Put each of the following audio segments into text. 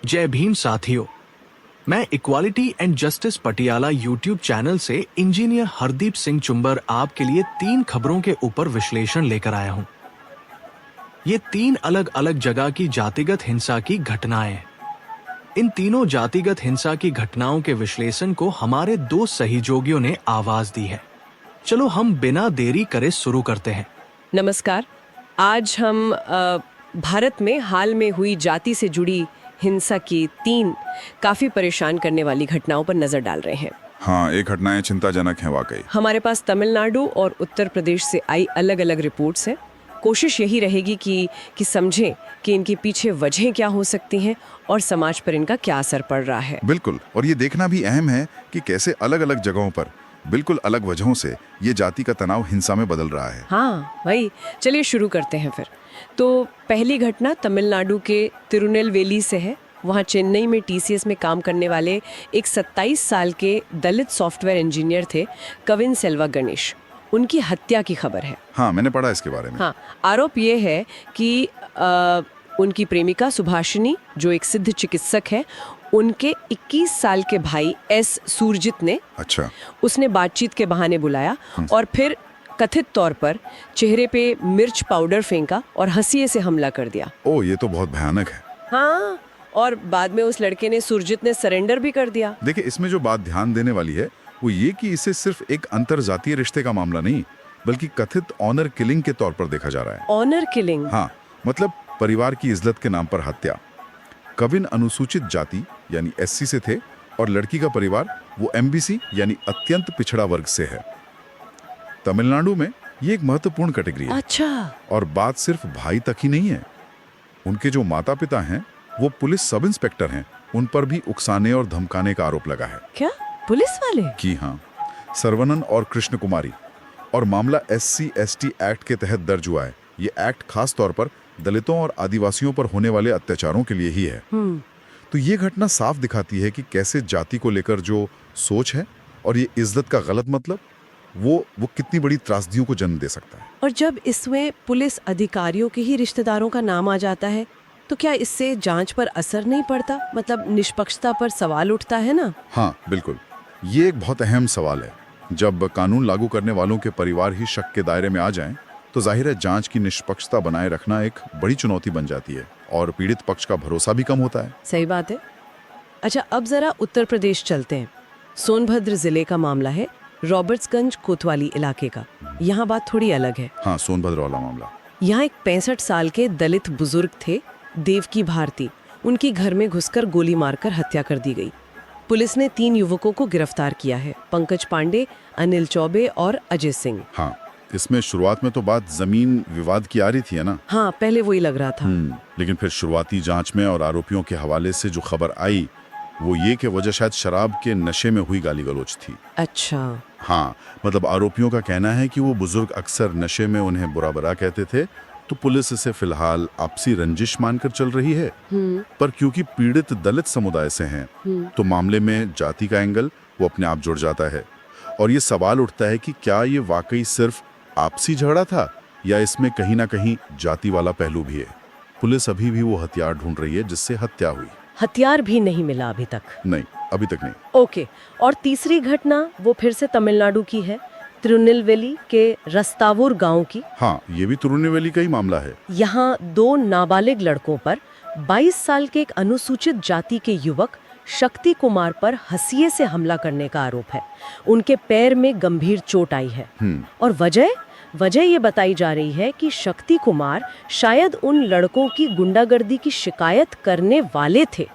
जय भीम साथियों, मैं equality and justice Patiala YouTube channel से इंजीनियर हरदीप सिंह चुंबर आपके लिए 3 खबरों के ऊपर विश्लेषण लेकर आया हूं। ये 3 अलग अलग जगह की जातिगत हिंसा की घटनाएं हैं। इन तीनों जातिगत हिंसा की घटनाओं के विश्लेषण को हमारे 2 सहयोगियों ने आवाज दी है। चलो हम बिना देरी करे शुरू करते हैं। नमस्कार। आज हम भारत में हाल में हुई जाति से जुड़ी हिंसा की 3 काफी परेशान करने वाली घटनाओं पर नजर डाल रहे हैं। हाँ, एक घटनाएं चिंताजनक हैं वाकई। हमारे पास तमिलनाडु और उत्तर प्रदेश से आई अलग अलग रिपोर्ट्स हैं। कोशिश यही रहेगी कि समझें कि इनके पीछे वजहें क्या हो सकती हैं और समाज पर इनका क्या असर पड़ रहा है। बिल्कुल, और ये देखना भी अहम है कि कैसे अलग अलग जगहों पर बिल्कुल अलग वजहों से ये जाति का तनाव हिंसा में बदल रहा है। हाँ भाई, चलिए शुरू करते हैं फिर। तो पहली घटना तमिलनाडु के तिरुनेलवेली से है। वहाँ चेन्नई में टीसीएस में काम करने वाले एक 27 साल के दलित सॉफ्टवेयर इंजीनियर थे, कविन सेल्वा गणेश। उनकी हत्या की खबर है। हाँ, मैंने पढ़ा इसके बारे में। हाँ, आरोप ये है कि उनकी प्रेमिका सुभाषिनी, जो एक सिद्ध चिकित्सक है, उनके 21 साल के भाई एस सूरजित ने उसने बातचीत के बहाने बुलाया और फिर कथित तौर पर चेहरे पे मिर्च पाउडर फेंका और हंसिए से हमला कर दिया। ओह, ये तो बहुत भयानक है। हाँ, और बाद में उस लड़के ने, सुरजित ने, सरेंडर भी कर दिया। देखिए, इसमें जो बात ध्यान देने वाली है वो ये कि इसे सिर्फ एक अंतरजातीय रिश्ते का मामला नहीं, बल्कि कथित ऑनर किलिंग के तौर पर देखा जा रहा है। Honour killing? हाँ, मतलब परिवार की इज्जत के नाम पर हत्या। कविन अनुसूचित जाति यानी एससी से थे और लड़की का परिवार वो एमबीसी यानी अत्यंत पिछड़ा वर्ग से है। तमिलनाडु में ये एक महत्वपूर्ण कैटेगरी है। अच्छा। और बात सिर्फ भाई तक ही नहीं है। उनके जो माता पिता हैं वो पुलिस सब इंस्पेक्टर हैं। उन पर भी उकसाने और धमकाने का आरोप लगा है। क्या, पुलिस वाले? कि हाँ, सरवनन और कृष्ण कुमारी। और मामला SC/ST एक्ट के तहत दर्ज हुआ है। ये एक्ट खास तौर पर दलितों और आदिवासियों पर होने वाले अत्याचारों के लिए ही है। तो ये घटना साफ दिखाती है कि कैसे जाति को लेकर जो सोच है और ये इज्जत का गलत मतलब वो कितनी बड़ी त्रासदियों को जन्म दे सकता है। और जब इसमें पुलिस अधिकारियों के ही रिश्तेदारों का नाम आ जाता है तो क्या इससे जांच पर असर नहीं पड़ता? मतलब निष्पक्षता पर सवाल उठता है ना? हाँ बिल्कुल, ये एक बहुत अहम सवाल है। जब कानून लागू करने वालों के परिवार ही शक के दायरे में आ जाएं, तो जाहिर है जांच की निष्पक्षता बनाए रखना एक बड़ी चुनौती बन जाती है और पीड़ित पक्ष का भरोसा भी कम होता है। सही बात है। अच्छा, अब जरा उत्तर प्रदेश चलते हैं। सोनभद्र जिले का मामला है, रॉबर्ट्सगंज कोतवाली इलाके का। यहाँ बात थोड़ी अलग है। हाँ, सोनभद्र वाला मामला। यहाँ एक 65 साल के दलित बुजुर्ग थे, देवकी भारती। उनकी घर में घुसकर गोली मारकर हत्या कर दी गई। पुलिस ने 3 युवकों को गिरफ्तार किया है, पंकज पांडे, अनिल चौबे और अजय सिंह। हाँ, इसमें शुरुआत में तो बात जमीन विवाद की आ रही थी, है ना? हाँ, पहले वही लग रहा था। लेकिन फिर शुरुआती जांच में और आरोपियों के हवाले से जो खबर आई वो ये कि वजह शायद शराब के नशे में हुई गाली गलौज थी। अच्छा। हाँ, मतलब आरोपियों का कहना है कि वो बुजुर्ग अक्सर नशे में उन्हें बुरा भला कहते थे, तो पुलिस इसे फिलहाल आपसी रंजिश मानकर चल रही है। पर क्योंकि पीड़ित दलित समुदाय से हैं, तो मामले में जाति का एंगल वो अपने आप जुड़ जाता है। और ये सवाल उठता है कि क्या ये वाकई सिर्फ आपसी झगड़ा था या इसमें कहीं ना कहीं जाति वाला पहलू भी है। पुलिस अभी भी वो हथियार ढूंढ रही है जिससे हत्या हुई। हथियार भी नहीं मिला अभी तक? नहीं, अभी तक नहीं। ओके। और तीसरी घटना वो फिर से तमिलनाडु की है, तिरुनेलवेली के रस्तावुर गांव की। हाँ, ये भी तिरुनेलवेली का ही मामला है। यहाँ 2 नाबालिग लड़कों पर 22 साल के एक अनुसूचित जाति के युवक शक्ति कुमार पर हंसिए से हमला करने का आरोप है। उनके पैर में गंभीर चोट आई है। और वजह ये बताई जा रही है कि शक्ति कुमार शायद उन लड़कों की गुंडागर्दी की शिकायत करने वाले थे,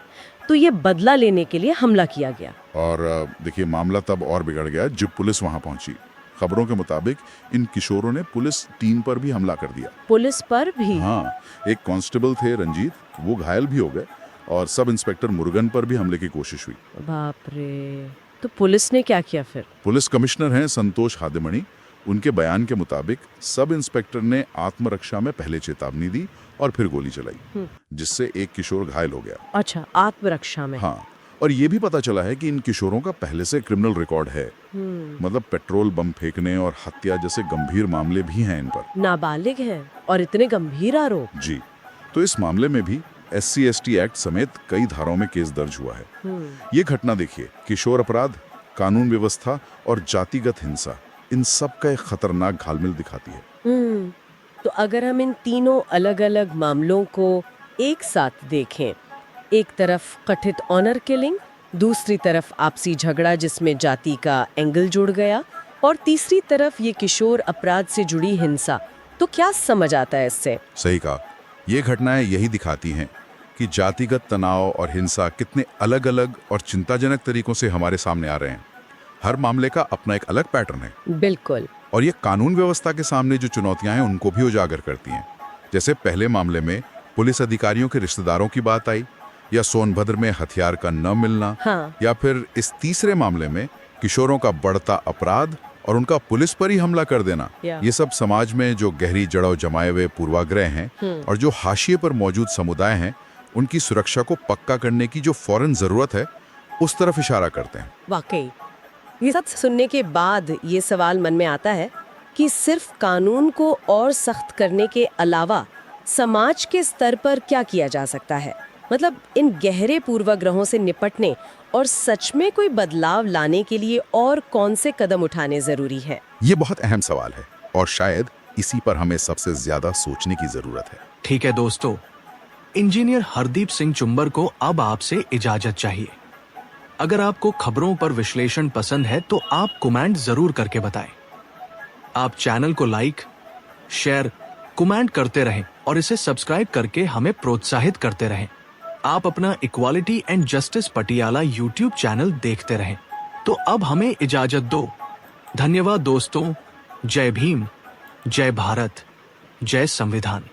तो ये बदला लेने के लिए हमला किया गया। और देखिए, मामला तब और बिगड़ गया जब पुलिस वहां पहुंची। खबरों के मुताबिक इन किशोरों ने पुलिस टीम पर भी हमला कर दिया। पुलिस पर भी? हाँ, एक कांस्टेबल थे रंजीत, वो घायल भी हो गए और सब इंस्पेक्टर मुरुगन पर भी हमले की कोशिश हुई। बाप रे। तो पुलिस ने क्या किया फिर? पुलिस कमिश्नर हैं संतोष हादेमणि। उनके बयान के मुताबिक सब इंस्पेक्टर ने आत्मरक्षा में पहले चेतावनी दी और फिर गोली चलाई, जिससे एक किशोर घायल हो गया। अच्छा, आत्मरक्षा में? हाँ, और ये भी पता चला है कि इन किशोरों का पहले से क्रिमिनल रिकॉर्ड है। मतलब पेट्रोल बम फेंकने और हत्या जैसे गंभीर मामले भी हैं इन पर। नाबालिग हैं और इतने गंभीर आरोप? जी, तो इस मामले में भी SC/ST एक्ट समेत कई धाराओं में केस दर्ज हुआ है। ये घटना देखिए, किशोर अपराध, कानून व्यवस्था और जातिगत हिंसा, इन सब का एक खतरनाक घालमेल दिखाती है। तो अगर हम इन तीनों अलग अलग मामलों को एक साथ देखें, एक तरफ कथित ऑनर किलिंग, दूसरी तरफ आपसी झगड़ा जिसमें जाति का एंगल जुड़ गया, और तीसरी तरफ ये किशोर अपराध से जुड़ी हिंसा, तो क्या समझ आता है इससे? सही कहा, ये घटनाएं यही दिखाती हैं कि जातिगत तनाव और हिंसा कितने अलग अलग और चिंताजनक तरीकों से हमारे सामने आ रहे हैं। हर मामले का अपना एक अलग पैटर्न है। बिल्कुल। और ये कानून व्यवस्था के सामने जो चुनौतियां हैं उनको भी उजागर करती हैं। जैसे पहले मामले में पुलिस अधिकारियों के रिश्तेदारों की बात आई, या सोनभद्र में हथियार का न मिलना, हाँ। या फिर इस तीसरे मामले में किशोरों का बढ़ता अपराध और उनका पुलिस पर ही हमला कर देना। ये सब समाज में जो गहरी जड़ों जमाए हुए पूर्वाग्रह हैं और जो हाशिए पर मौजूद समुदाय हैं, उनकी सुरक्षा को पक्का करने की जो फौरन जरूरत है, उस तरफ इशारा करते हैं। वाकई ये सब सुनने के बाद ये सवाल मन में आता है कि सिर्फ कानून को और सख्त करने के अलावा समाज के स्तर पर क्या किया जा सकता है? मतलब इन गहरे पूर्वाग्रहों से निपटने और सच में कोई बदलाव लाने के लिए और कौन से कदम उठाने जरूरी है? ये बहुत अहम सवाल है और शायद इसी पर हमें सबसे ज्यादा सोचने की जरूरत है। ठीक है दोस्तों, इंजीनियर हरदीप सिंह चुंबर को अब आपसे इजाजत चाहिए। अगर आपको खबरों पर विश्लेषण पसंद है तो आप कमेंट जरूर करके बताएं। आप चैनल को लाइक, शेयर, कमेंट करते रहें और इसे सब्सक्राइब करके हमें प्रोत्साहित करते रहें। आप अपना equality and justice Patiala YouTube channel देखते रहें। तो अब हमें इजाजत दो। धन्यवाद दोस्तों। जय भीम, जय भारत, जय संविधान।